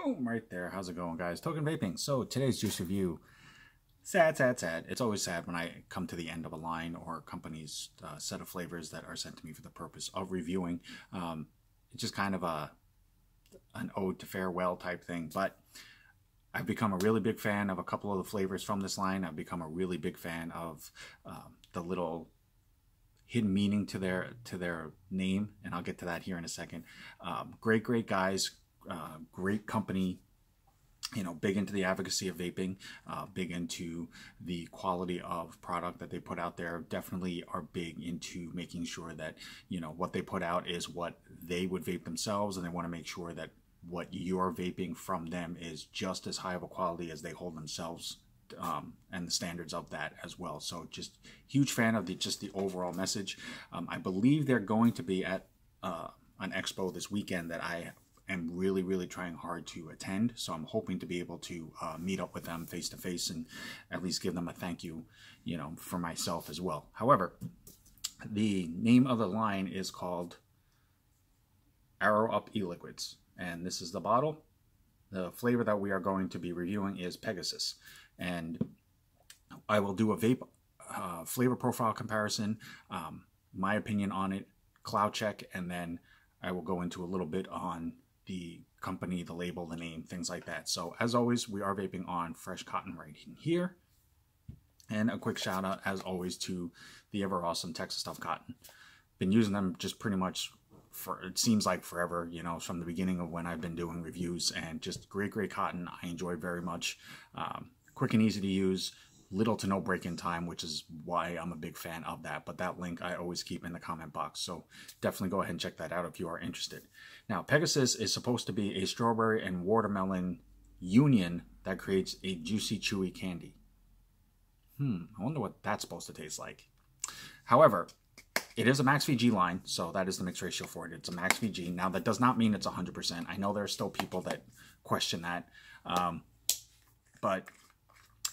Boom, right there. How's it going, guys? Token Vaping. So today's juice review. Sad. It's always sad when I come to the end of a line or a company's set of flavors that are sent to me for the purpose of reviewing. It's just kind of an ode to farewell type thing. But I've become a really big fan of a couple of the flavors from this line. I've become a really big fan of the little hidden meaning to their name, and I'll get to that here in a second. Great guys, great company, you know, big into the advocacy of vaping, big into the quality of product that they put out there. Definitely are big into making sure that, you know, what they put out is what they would vape themselves, and they want to make sure that what you're vaping from them is just as high of a quality as they hold themselves, and the standards of that as well. So just huge fan of the overall message. I believe they're going to be at an expo this weekend that I am really trying hard to attend. So I'm hoping to be able to meet up with them face to face and at least give them a thank you, you know, for myself as well. However, the name of the line is called Arrow Up E-Liquids, and this is the bottle. The flavor that we are going to be reviewing is Pegasus, and I will do a vape flavor profile comparison, my opinion on it, cloud check, and then I will go into a little bit on the company, the label, the name, things like that. So as always, we are vaping on fresh cotton right in here. And a quick shout out, as always, to the ever awesome Texas Stuff Cotton. Been using them just pretty much for, it seems like forever, you know, from the beginning of when I've been doing reviews, and just great cotton. I enjoy very much. Quick and easy to use, little to no break-in time, which is why I'm a big fan of that. But that link I always keep in the comment box, so definitely go ahead and check that out if you are interested. Now, Pegasus is supposed to be a strawberry and watermelon union that creates a juicy, chewy candy. I wonder what that's supposed to taste like. However, it is a max VG line, so that is the mix ratio for it. It's a max VG. Now, that does not mean it's 100%. I know there are still people that question that, but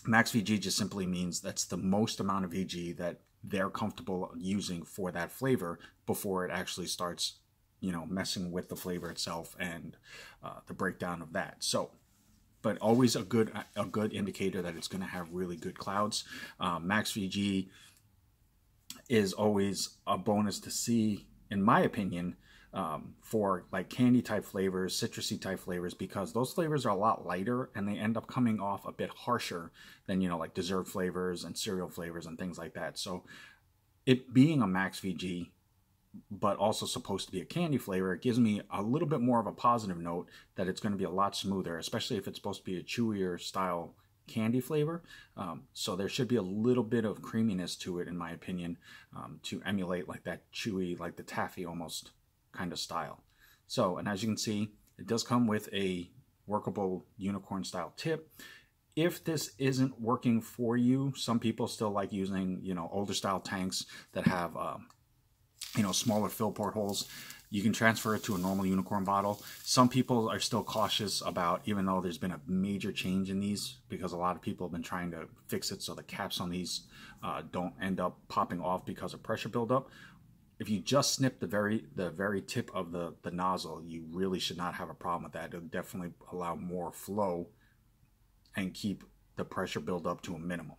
max VG just simply means that's the most amount of VG that they're comfortable using for that flavor before it actually starts, you know, messing with the flavor itself and the breakdown of that. So, but always a good indicator that it's going to have really good clouds. Max VG is always a bonus to see, in my opinion, for like candy type flavors, citrusy type flavors, because those flavors are a lot lighter and they end up coming off a bit harsher than, you know, like dessert flavors and cereal flavors and things like that. So it being a max VG, but also supposed to be a candy flavor, it gives me a little bit more of a positive note that it's going to be a lot smoother, especially if it's supposed to be a chewier style candy flavor. So there should be a little bit of creaminess to it, in my opinion, to emulate like that chewy, like the taffy almost kind of style. So, and as you can see, it does come with a workable unicorn style tip. If this isn't working for you, some people still like using, you know, older style tanks that have you know, smaller fill portholes. You can transfer it to a normal unicorn bottle. Some people are still cautious about, even though there's been a major change in these, because a lot of people have been trying to fix it so the caps on these don't end up popping off because of pressure buildup. If you just snip the very tip of the nozzle, you really should not have a problem with that. It'll definitely allow more flow and keep the pressure buildup to a minimum.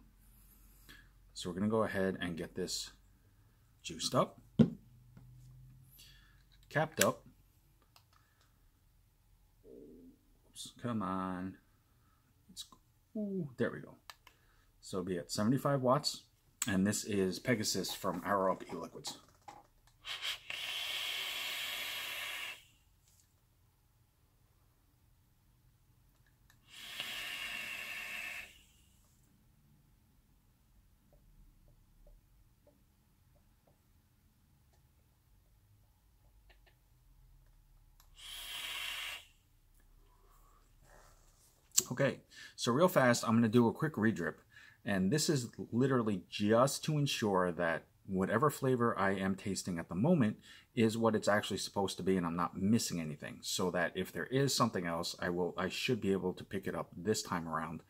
So we're going to go ahead and get this juiced up, capped up. Oops, come on. Ooh, there we go. So it'll be at 75 watts. And this is Pegasus from Arrow Up E-Liquids. Okay, so real fast, I'm going to do a quick redrip, and this is literally just to ensure that whatever flavor I am tasting at the moment is what it's actually supposed to be, and I'm not missing anything, so that if there is something else, I should be able to pick it up this time around.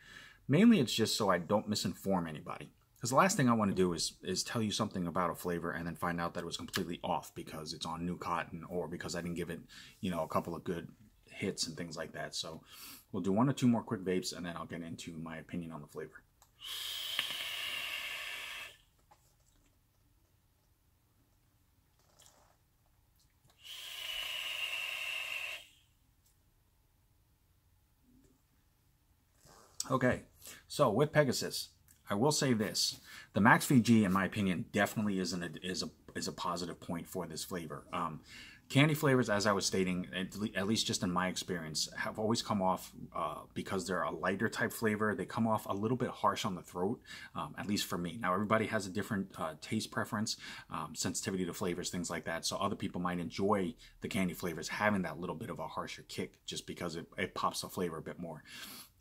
Mainly it's just so I don't misinform anybody, because the last thing I want to do is tell you something about a flavor and then find out that it was completely off because it's on new cotton, or because I didn't give it, you know, a couple of good hits and things like that. So we'll do 1 or 2 more quick vapes, and then I'll get into my opinion on the flavor. Okay, so with Pegasus, I will say this: the Max VG, in my opinion, definitely is a positive point for this flavor. Candy flavors, as I was stating, at least just in my experience, have always come off, because they're a lighter type flavor, they come off a little bit harsh on the throat, at least for me. Now, everybody has a different taste preference, sensitivity to flavors, things like that. So other people might enjoy the candy flavors having that little bit of a harsher kick just because it pops the flavor a bit more.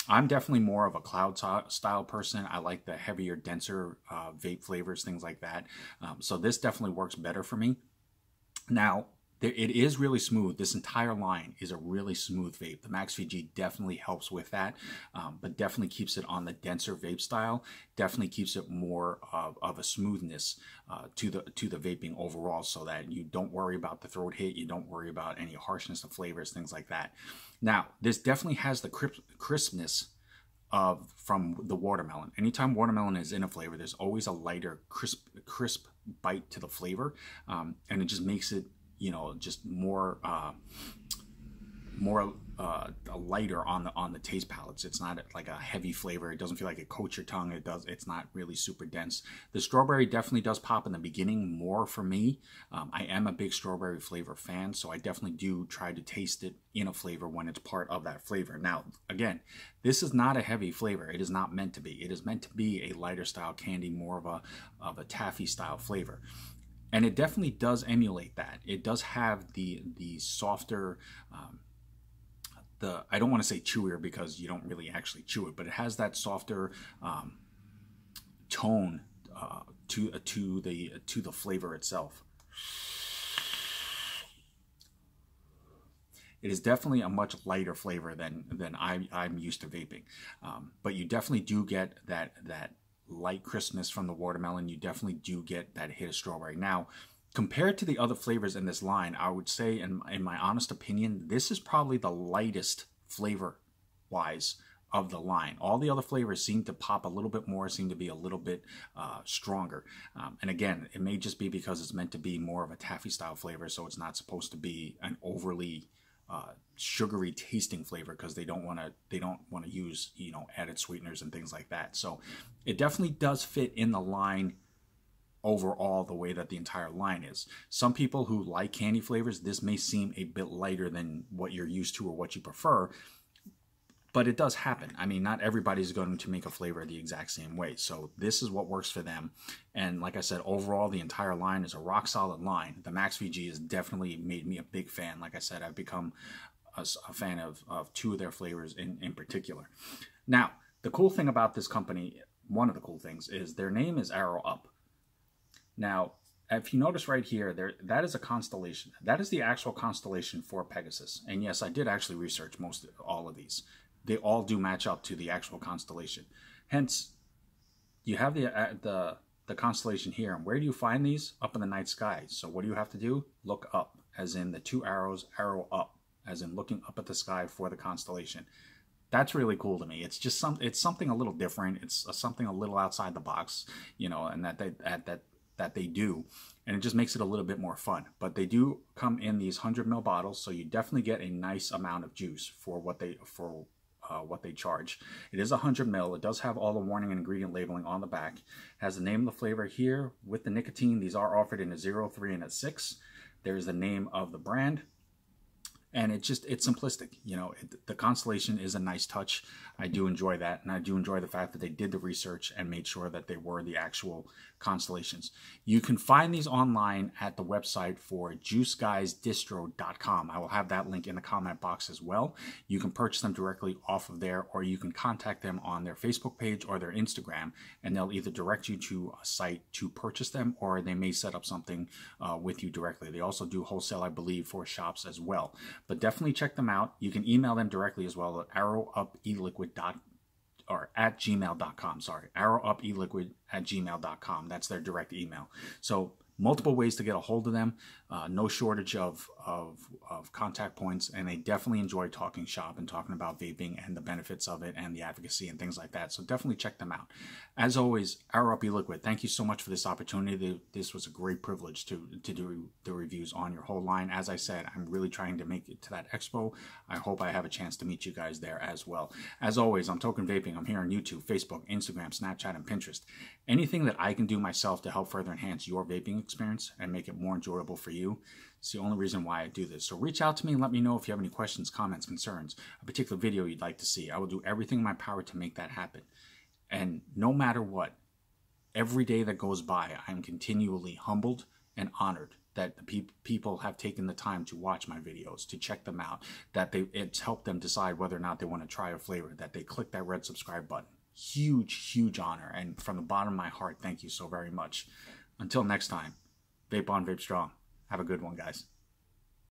I'm definitely more of a cloud style person. I like the heavier, denser vape flavors, things like that. So this definitely works better for me. Now, it is really smooth. This entire line is a really smooth vape. The Max VG definitely helps with that, but definitely keeps it on the denser vape style. Definitely keeps it more of a smoothness to the vaping overall, so that you don't worry about the throat hit. You don't worry about any harshness of flavors, things like that. Now, this definitely has the crispness from the watermelon. Anytime watermelon is in a flavor, there's always a lighter, crisp bite to the flavor, and it just makes it, you know, just more lighter on the taste palates. It's not like a heavy flavor. It doesn't feel like it coats your tongue. It's not really super dense. The strawberry definitely does pop in the beginning more for me. I am a big strawberry flavor fan, so I definitely do try to taste it in a flavor when it's part of that flavor. Now, again, this is not a heavy flavor. It is not meant to be. It is meant to be a lighter style candy, more of a taffy style flavor. And it definitely does emulate that. It does have the softer, I don't want to say chewier because you don't really actually chew it, but it has that softer tone to the flavor itself. It is definitely a much lighter flavor than I'm used to vaping, but you definitely do get that light crispness from the watermelon. You definitely do get that hit of strawberry. Now, compared to the other flavors in this line, I would say, in my honest opinion, this is probably the lightest flavor wise of the line. All the other flavors seem to pop a little bit more, seem to be a little bit stronger. And again, it may just be because it's meant to be more of a taffy style flavor, so it's not supposed to be an overly sugary tasting flavor, because they don't want to use, you know, added sweeteners and things like that. So it definitely does fit in the line overall, the way that the entire line is. Some people who like candy flavors, this may seem a bit lighter than what you're used to or what you prefer, but it does happen. I mean, not everybody's going to make a flavor the exact same way. So this is what works for them. And like I said, overall, the entire line is a rock solid line. The Max VG has definitely made me a big fan. Like I said, I've become a fan of 2 of their flavors in particular. Now, the cool thing about this company, one of the cool things, is their name is Arrow Up. Now, if you notice right here, that is a constellation. That is the actual constellation for Pegasus. And yes, I did actually research all of these. They all do match up to the actual constellation. Hence, you have the constellation here. And where do you find these? Up in the night sky. So what do you have to do? Look up, as in the 2 arrows, arrow up, as in looking up at the sky for the constellation. That's really cool to me. It's just it's something a little different. It's something a little outside the box, you know, and that they do, and it just makes it a little bit more fun. But they do come in these 100 ml bottles, so you definitely get a nice amount of juice for what they charge. It is 100 ml. It does have all the warning and ingredient labeling on the back. It has the name of the flavor here with the nicotine. These are offered in a 0, 3, and a 6. There's the name of the brand. And it's simplistic. You know, the constellation is a nice touch. I do enjoy that, and I do enjoy the fact that they did the research and made sure that they were the actual constellations. You can find these online at the website for juiceguysdistro.com. I will have that link in the comment box as well. You can purchase them directly off of there, or you can contact them on their Facebook page or their Instagram, and they'll either direct you to a site to purchase them, or they may set up something with you directly. They also do wholesale, I believe, for shops as well. But definitely check them out. You can email them directly as well at arrowupeliquid@gmail.com. Sorry, arrowupeliquid@gmail.com. That's their direct email. So multiple ways to get a hold of them. No shortage of contact points, and they definitely enjoy talking shop and talking about vaping and the benefits of it and the advocacy and things like that. So definitely check them out. As always, Our Up Liquid, thank you so much for this opportunity. This was a great privilege to do the reviews on your whole line. As I said, I'm really trying to make it to that expo. I hope I have a chance to meet you guys there as well. As always, I'm Token Vaping. I'm here on YouTube, Facebook, Instagram, Snapchat, and Pinterest. Anything that I can do myself to help further enhance your vaping experience and make it more enjoyable for you, it's the only reason why I do this. So reach out to me and let me know if you have any questions, comments, concerns, a particular video you'd like to see. I will do everything in my power to make that happen. And no matter what, every day that goes by, I'm continually humbled and honored that the people have taken the time to watch my videos, to check them out, that it's helped them decide whether or not they want to try a flavor, that they click that red subscribe button. Huge, huge honor. And from the bottom of my heart, thank you so very much. Until next time, vape on, vape strong. Have a good one, guys.